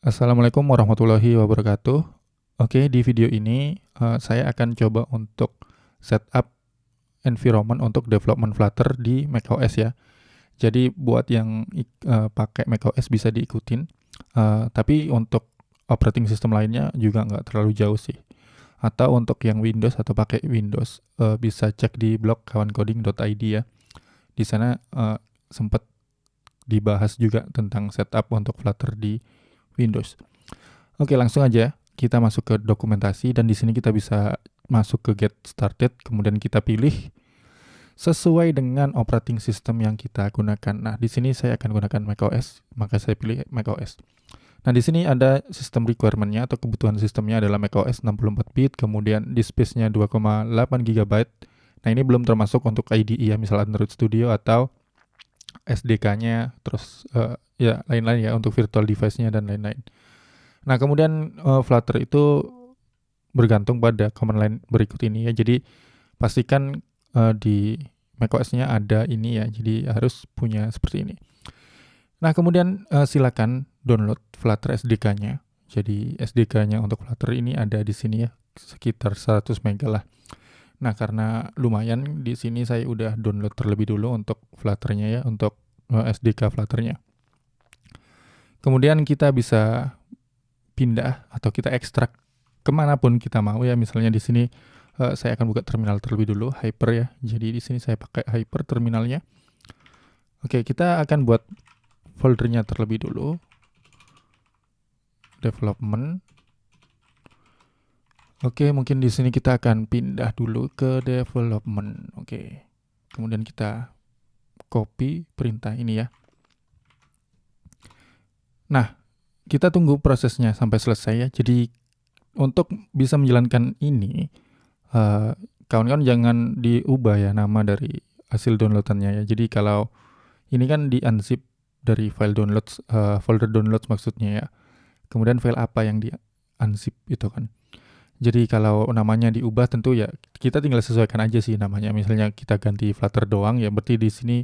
Assalamualaikum warahmatullahi wabarakatuh. Oke, di video ini saya akan coba untuk setup environment untuk development Flutter di macOS ya. Jadi buat yang pakai macOS bisa diikutin, tapi untuk operating system lainnya juga nggak terlalu jauh sih. Atau untuk yang Windows atau pakai Windows bisa cek di blog kawancoding.id ya. Di sana sempat dibahas juga tentang setup untuk Flutter di Windows. Oke, langsung aja kita masuk ke dokumentasi dan di sini kita bisa masuk ke get started, kemudian kita pilih sesuai dengan operating system yang kita gunakan. Nah, di sini saya akan gunakan macOS, maka saya pilih macOS. Nah, di sini ada sistem requirement-nya atau kebutuhan sistemnya adalah macOS 64 bit, kemudian disk space-nya 2,8 GB. Nah, ini belum termasuk untuk IDE ya, misal Android Studio atau SDK-nya, terus ya lain-lain ya untuk virtual device-nya dan lain-lain. Nah, kemudian Flutter itu bergantung pada command line berikut ini ya. Jadi pastikan di macOS-nya ada ini ya. Jadi harus punya seperti ini. Nah, kemudian silakan download Flutter SDK-nya. Jadi SDK-nya untuk Flutter ini ada di sini ya, sekitar 100 MB lah. Nah, karena lumayan di sini saya udah download terlebih dulu untuk Flutter-nya ya, untuk SDK Flutter-nya. Kemudian kita bisa pindah atau kita ekstrak kemanapun kita mau ya. Misalnya di sini saya akan buka terminal terlebih dulu, Hyper ya. Jadi di sini saya pakai Hyper terminalnya. Oke, kita akan buat foldernya terlebih dulu, development. Oke, mungkin di sini kita akan pindah dulu ke development. Oke, kemudian kita copy perintah ini ya. Nah, kita tunggu prosesnya sampai selesai ya. Jadi untuk bisa menjalankan ini, kawan-kawan jangan diubah ya nama dari hasil downloadannya ya. Jadi kalau ini kan di unzip dari file downloads, folder downloads maksudnya ya. Kemudian file apa yang di unzip itu kan. Jadi kalau namanya diubah tentu ya kita tinggal sesuaikan aja sih namanya. Misalnya kita ganti Flutter doang ya, berarti di sini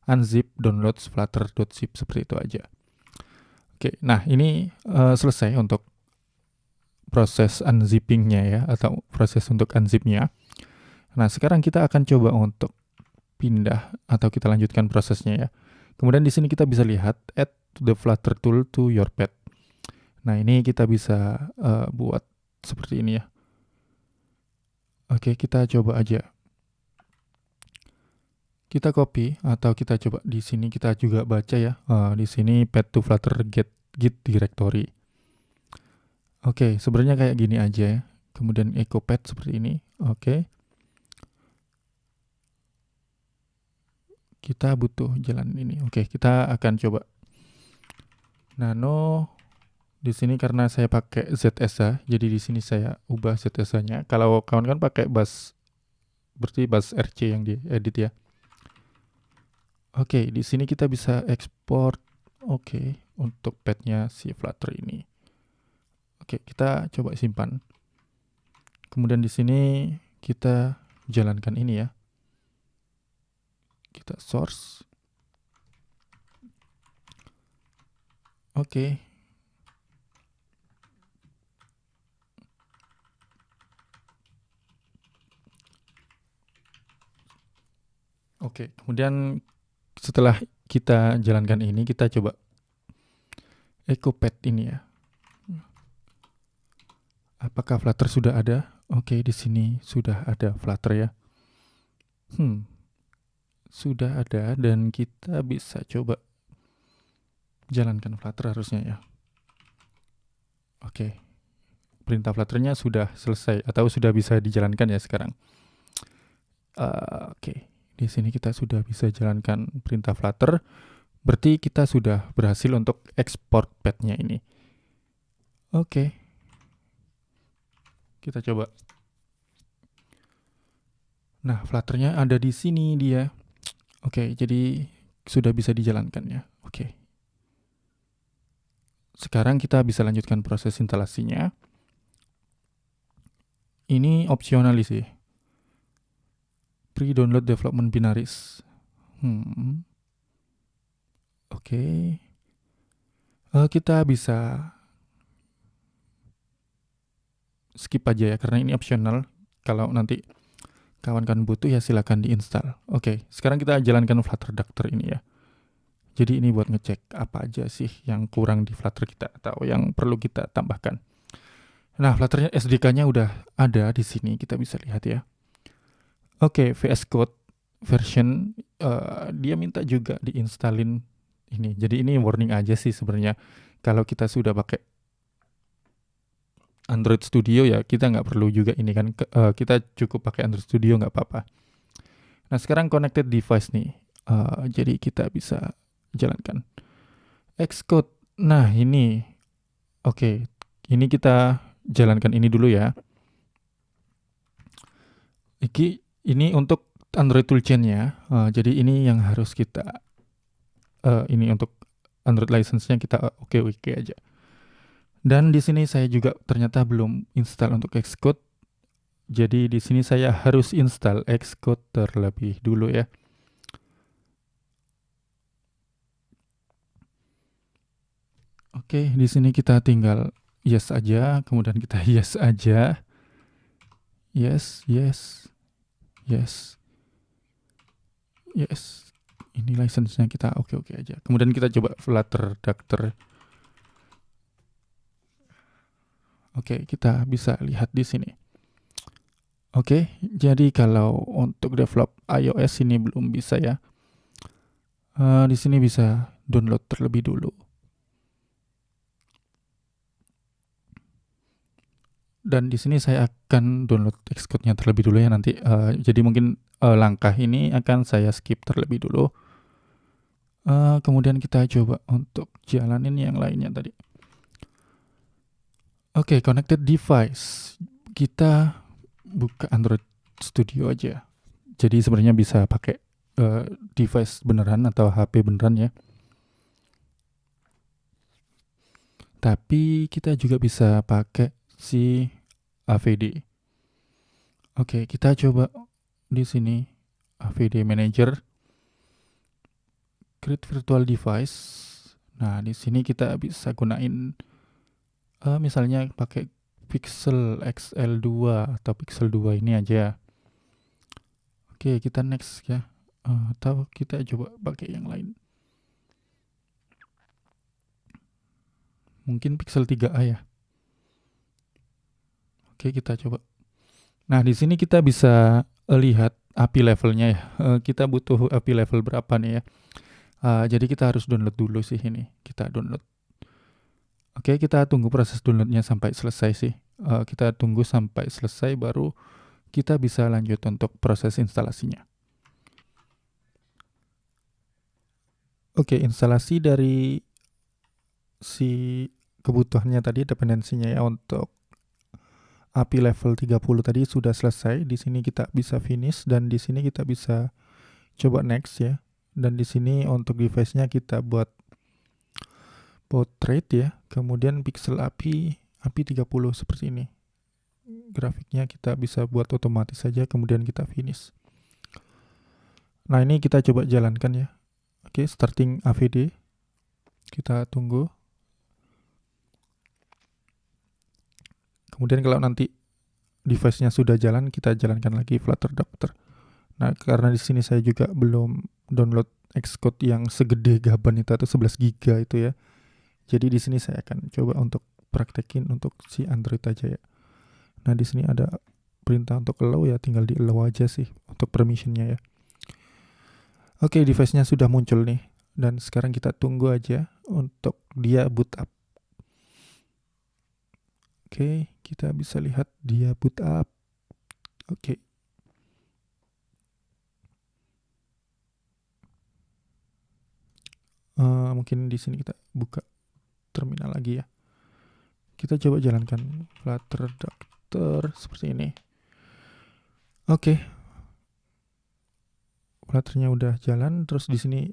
unzip downloads flutter.zip seperti itu aja. Oke, nah ini selesai untuk proses unzippingnya ya, atau proses untuk unzipnya. Nah, sekarang kita akan coba untuk pindah atau kita lanjutkan prosesnya ya. Kemudian di sini kita bisa lihat add the Flutter tool to your pad. Nah, ini kita bisa buat seperti ini ya. Oke, kita coba aja. Kita copy atau kita coba di sini kita juga baca ya. Di sini pad to Flutter git directory. Oke, sebenarnya kayak gini aja ya. Kemudian echo pad seperti ini. Oke. Kita butuh jalan ini. Oke, kita akan coba nano di sini karena saya pakai ZSA, jadi di sini saya ubah ZSA-nya. Kalau kawan-kawan pakai bus, berarti bus RC yang diedit ya. Oke, di sini kita bisa ekspor. Oke, untuk padnya si Flutter ini. Oke, kita coba simpan. Kemudian di sini kita jalankan ini ya. Kita source. Oke. Oke, kemudian setelah kita jalankan ini, kita coba echo pad ini ya. Apakah Flutter sudah ada? Oke, di sini sudah ada Flutter ya. Sudah ada dan kita bisa coba jalankan Flutter harusnya ya. Oke. Perintah Flutter-nya sudah selesai atau sudah bisa dijalankan ya sekarang. Oke. Di sini kita sudah bisa jalankan perintah Flutter. Berarti kita sudah berhasil untuk ekspor padnya ini. Oke. Kita coba. Nah, Flutter-nya ada di sini dia. Oke, jadi sudah bisa dijalankan ya. Oke. Sekarang kita bisa lanjutkan proses instalasinya. Ini opsional sih. Pre-download development binaries. Oke. Kita bisa skip aja ya, karena ini optional. Kalau nanti kawan-kawan butuh ya silakan diinstal. Oke, sekarang kita jalankan Flutter Doctor ini ya. Jadi ini buat ngecek apa aja sih yang kurang di Flutter kita atau yang perlu kita tambahkan. Nah, Flutternya SDK-nya udah ada di sini, kita bisa lihat ya. Oke, VS Code version dia minta juga diinstalin ini. Jadi ini warning aja sih sebenarnya. Kalau kita sudah pakai Android Studio ya kita nggak perlu juga ini kan. Kita cukup pakai Android Studio nggak apa-apa. Nah sekarang connected device nih. Jadi kita bisa jalankan Xcode. Nah ini oke. Ini kita jalankan ini dulu ya. Ini untuk Android toolchain-nya. Jadi ini yang harus kita ini untuk Android license-nya kita oke aja. Dan di sini saya juga ternyata belum install untuk Xcode. Jadi di sini saya harus install Xcode terlebih dulu ya. Oke, di sini kita tinggal yes aja, kemudian kita yes aja. Yes. Ini license-nya kita oke aja. Kemudian kita coba Flutter Doctor. Oke, kita bisa lihat di sini. Oke, jadi kalau untuk develop iOS ini belum bisa ya. Di sini bisa download terlebih dulu. Dan di sini saya akan download Xcode-nya terlebih dulu ya nanti. Jadi mungkin langkah ini akan saya skip terlebih dulu. Kemudian kita coba untuk jalanin yang lainnya tadi. Oke, connected device. Kita buka Android Studio aja. Jadi sebenarnya bisa pakai device beneran atau HP beneran ya. Tapi kita juga bisa pakai si AVD. Oke, kita coba di sini AVD Manager, Create Virtual Device. Nah, di sini kita bisa gunain misalnya pakai Pixel XL2 atau Pixel 2 ini aja. Oke, kita next ya. Atau kita coba pakai yang lain. Mungkin Pixel 3a ya. Oke, kita coba. Nah, di sini kita bisa lihat API levelnya ya. Kita butuh API level berapa nih ya. Jadi kita harus download dulu sih ini. Kita download. Oke, kita tunggu proses downloadnya sampai selesai sih. Kita tunggu sampai selesai baru kita bisa lanjut untuk proses instalasinya. Oke, instalasi dari si kebutuhannya tadi, dependensinya ya untuk API level 30 tadi sudah selesai. Di sini kita bisa finish dan di sini kita bisa coba next ya. Dan di sini untuk device-nya kita buat portrait ya. Kemudian pixel API 30 seperti ini. Grafiknya kita bisa buat otomatis saja kemudian kita finish. Nah, ini kita coba jalankan ya. Oke, starting AVD. Kita tunggu. Kemudian kalau nanti device-nya sudah jalan, kita jalankan lagi Flutter Doctor. Nah, karena di sini saya juga belum download Xcode yang segede gaban itu atau 11 giga itu ya. Jadi di sini saya akan coba untuk praktekin untuk si Android aja ya. Nah, di sini ada perintah untuk allow ya, tinggal di allow aja sih untuk permission-nya ya. Oke, device-nya sudah muncul nih. Dan sekarang kita tunggu aja untuk dia boot up. Oke, kita bisa lihat dia boot up. Oke. Mungkin di sini kita buka terminal lagi ya. Kita coba jalankan Flutter Doctor seperti ini. Oke. Flutternya udah jalan, terus di sini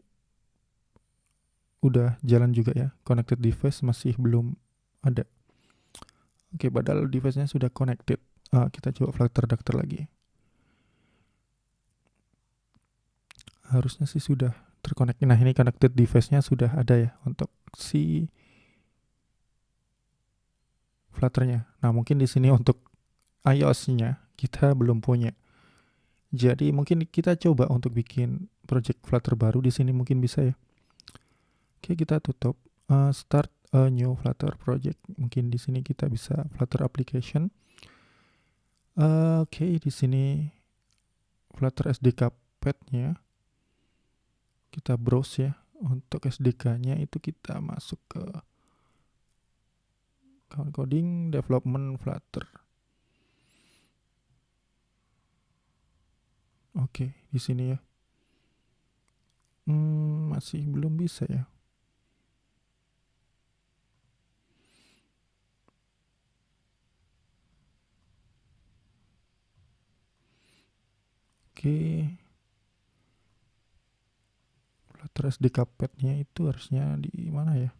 udah jalan juga ya. Connected device masih belum ada. Oke, padahal device-nya sudah connected. Kita coba Flutter Doctor lagi. Harusnya sih sudah terkonek. Nah, ini connected device-nya sudah ada ya untuk si Flutter-nya. Nah, mungkin di sini untuk iOS-nya kita belum punya. Jadi mungkin kita coba untuk bikin project Flutter baru di sini mungkin bisa ya. Oke, kita tutup. Start a new Flutter project. Mungkin di sini kita bisa Flutter application. Oke, di sini Flutter SDK path-nya. Kita browse ya. Untuk SDK-nya itu kita masuk ke coding development Flutter. Oke, di sini ya. Masih belum bisa ya. Oke. Flutter SDK path-nya itu harusnya di mana ya?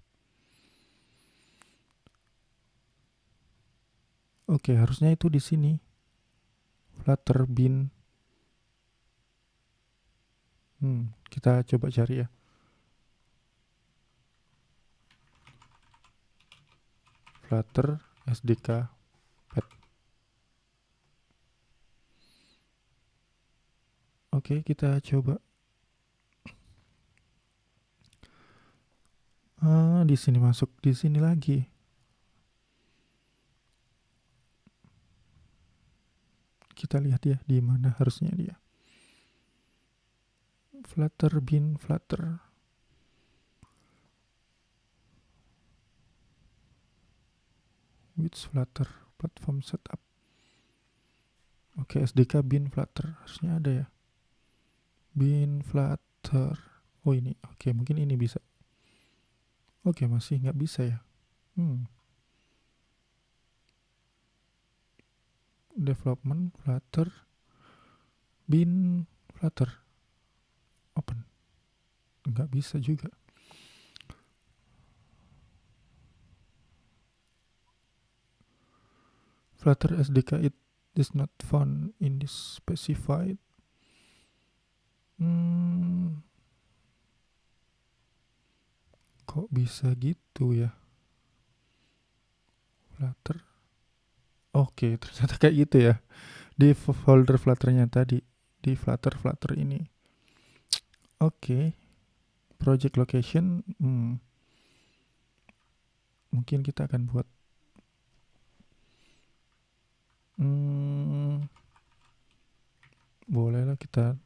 Oke, harusnya itu di sini. Flutter bin. Kita coba cari ya. Flutter SDK path. Oke, kita coba. Di sini masuk di sini lagi. Kita lihat ya di mana harusnya dia. Flutter bin Flutter. With Flutter platform setup. Oke, SDK bin Flutter harusnya ada ya. Bin Flutter. Oh ini, oke mungkin ini bisa. Oke masih nggak bisa ya. Development Flutter bin Flutter open. Nggak bisa juga. Flutter SDK it is not found in this specified. Kok bisa gitu ya? Flutter. Oke, ternyata kayak gitu ya. Di folder Flutternya tadi. Di Flutter ini. Oke. Project location. Mungkin kita akan buat. Bolehlah kita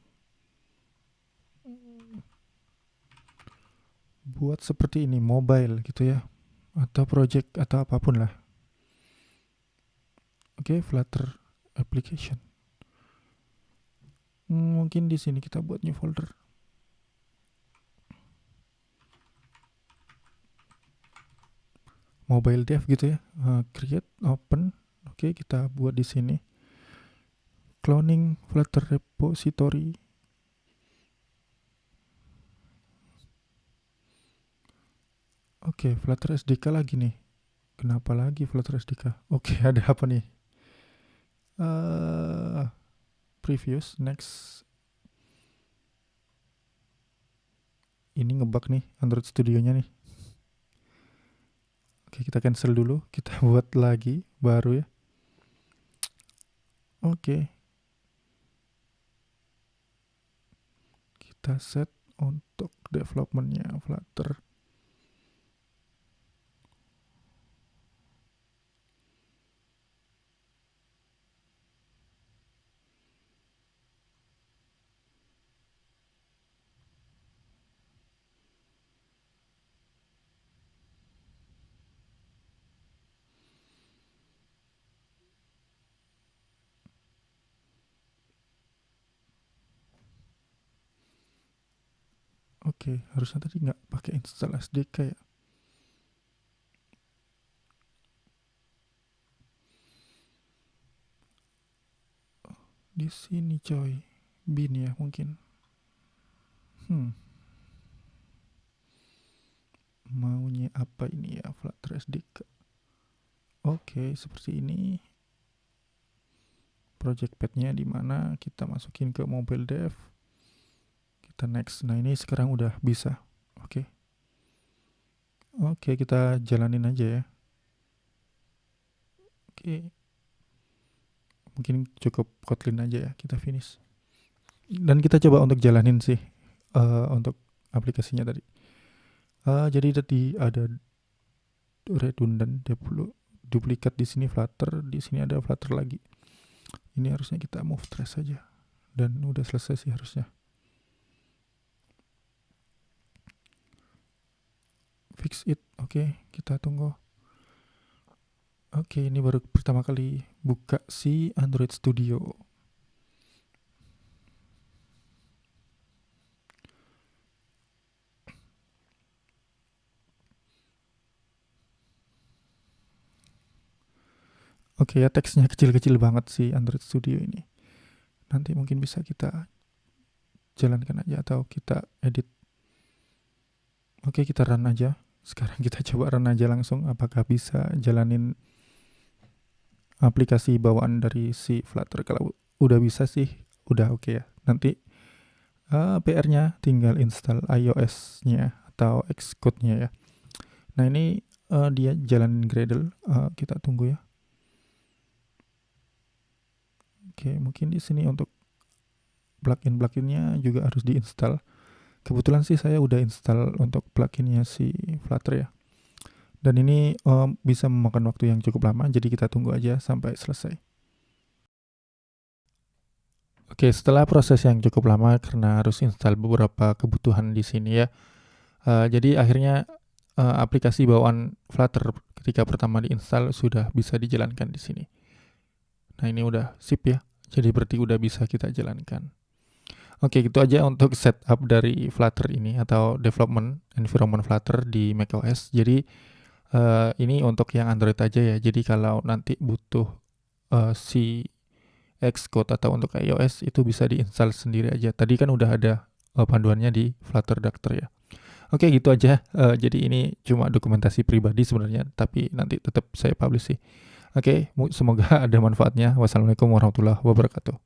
buat seperti ini. Mobile gitu ya. Atau project atau apapun lah. Oke, Flutter application. Mungkin di sini kita buat new folder. Mobile dev gitu ya. Create, open. Oke, kita buat di sini. Cloning Flutter repository. Oke, Flutter SDK lagi nih. Kenapa lagi Flutter SDK? Oke, ada apa nih? Previous, next. Ini ngebug nih Android Studio-nya nih. Oke, kita cancel dulu. Kita buat lagi baru ya. Oke. Kita set untuk development-nya Flutter. Oke, harusnya tadi nggak pakai install SDK ya. Di sini coy, bin ya mungkin. Maunya apa ini ya Flutter SDK? Oke, seperti ini. Project path-nya di mana kita masukin ke mobile dev. Kita next. Nah, ini sekarang udah bisa. Oke. Oke, kita jalanin aja ya. Oke. mungkin cukup Kotlin aja ya, kita finish. Dan kita coba untuk jalanin sih untuk aplikasinya tadi. Jadi tadi ada redundant, duplikat di sini Flutter, di sini ada Flutter lagi. Ini harusnya kita move trace saja dan udah selesai sih harusnya. Fix it, oke, kita tunggu. Oke, ini baru pertama kali buka si Android Studio. Oke ya, teksnya kecil-kecil banget sih Android Studio ini. Nanti mungkin bisa kita jalankan aja atau kita edit. Oke, kita run aja. Sekarang kita coba run aja langsung. Apakah bisa jalanin aplikasi bawaan dari si Flutter? Kalau udah bisa sih, udah oke ya. Nanti PR-nya tinggal install iOS-nya atau Xcode-nya ya. Nah ini dia jalanin Gradle. Kita tunggu ya. Oke, mungkin di sini untuk plugin-pluginnya juga harus diinstal. Kebetulan sih saya udah install untuk pluginnya si Flutter ya. Dan ini bisa memakan waktu yang cukup lama, jadi kita tunggu aja sampai selesai. Oke, setelah proses yang cukup lama karena harus install beberapa kebutuhan di sini ya. Jadi akhirnya aplikasi bawaan Flutter ketika pertama diinstal sudah bisa dijalankan di sini. Nah ini udah sip ya, jadi berarti udah bisa kita jalankan. Oke, gitu aja untuk setup dari Flutter ini atau development environment Flutter di macOS. Jadi ini untuk yang Android aja ya. Jadi kalau nanti butuh si Xcode atau untuk iOS itu bisa diinstal sendiri aja. Tadi kan udah ada panduannya di Flutter Doctor ya. Oke, gitu aja. Jadi ini cuma dokumentasi pribadi sebenarnya, tapi nanti tetap saya publish sih. Oke, semoga ada manfaatnya. Wassalamualaikum warahmatullahi wabarakatuh.